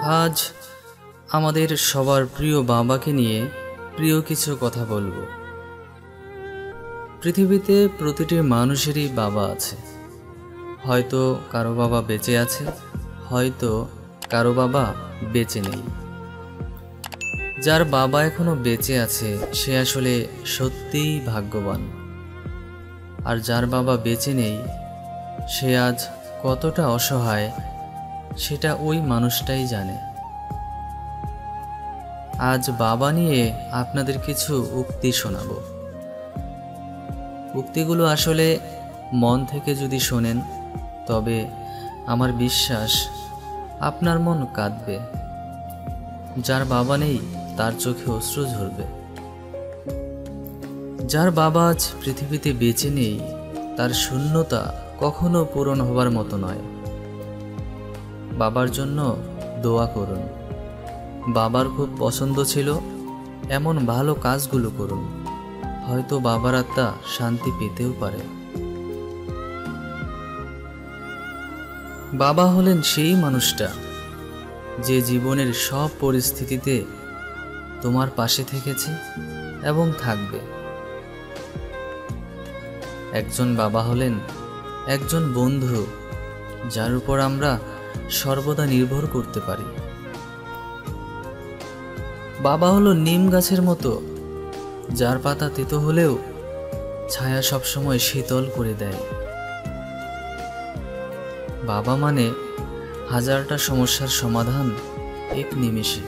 আজ আমাদের সবার প্রিয় বাবাকে নিয়ে প্রিয় কিছু কথা বলবো। পৃথিবীতে প্রতিটি মানুষেরই বাবা আছে। হয়তো কারো বাবা বেঁচে আছে, হয়তো কারো বাবা বেঁচে নেই। যার বাবা এখনো বেঁচে আছে সে আসলে সত্যিই ভাগ্যবান। আর যার বাবা বেঁচে নেই সে আজ কতটা অসহায় সেটা ওই মানুষটাই জানে। আজ বাবা নিয়ে আপনাদের কিছু উক্তি শোনাবো। উক্তিগুলো আসলে মন থেকে যদি শোনেন তবে আমার বিশ্বাস আপনার মন কাঁদবে। যার বাবা নেই তার চোখে অশ্রু ঝরবে। যার বাবা আজ পৃথিবীতে বেঁচে নেই তার শূন্যতা কখনো পূরণ হবার মতো নয়। বাবার জন্য দোয়া করুন। বাবার খুব পছন্দ ছিল এমন ভালো কাজগুলো করুন, হয়তো বাবার আত্মা শান্তি পেতেও পারে। বাবা হলেন সেই মানুষটা যে জীবনের সব পরিস্থিতিতে তোমার পাশে থেকেছে এবং থাকবে। একজন বাবা হলেন একজন বন্ধু যার উপর আমরা সর্বদা নির্ভর করতে পারি। বাবা হলো নিম গাছের মতো যার পাতা তেতো হলেও ছায়া সবসময় শীতল করে দেয়। বাবা মানে হাজারটা সমস্যার সমাধান এক নিমেষে।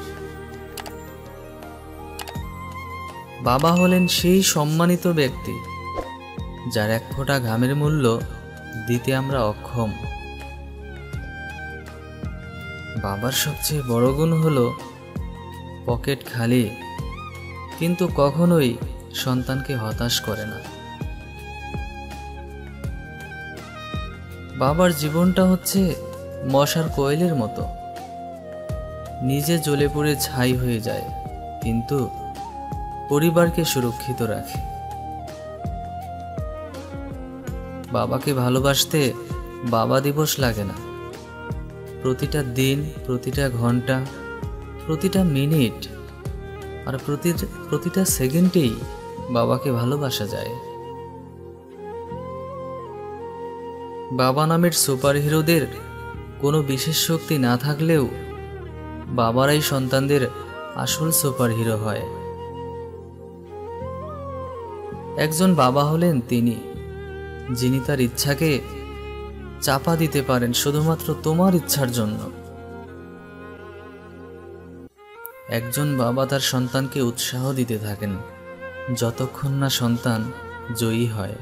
বাবা হলেন সেই সম্মানিত ব্যক্তি যার এক ফোঁটা ঘামের মূল্য দিতে আমরা অক্ষম। বাবার সবচেয়ে বড় গুণ হলো পকেট খালি কিন্তু কখনোই সন্তানকে হতাশ করে না। বাবার জীবনটা হচ্ছে মশার কোয়েলের মতো, নিজে জ্বলে পুড়ে ছাই হয়ে যায় কিন্তু পরিবারকে সুরক্ষিত রাখে। বাবাকে ভালোবাসতে বাবা দিবস লাগে না। প্রতিটা দিন, প্রতিটা ঘন্টা, প্রতিটা মিনিট আর প্রতিটা সেকেন্ডেই বাবাকে ভালোবাসা যায়। বাবা নামের সুপার হিরোদের কোনো বিশেষ শক্তি না থাকলেও বাবারাই সন্তানদের আসল সুপার হিরো হয়। একজন বাবা হলেন তিনি যিনি তার ইচ্ছাকে চাপা দিতে পারেন শুধুমাত্র তোমার ইচ্ছার জন্য। একজন বাবা তার সন্তানকে উৎসাহ দিতে থাকেন যতক্ষণ না সন্তান জয়ী হয়।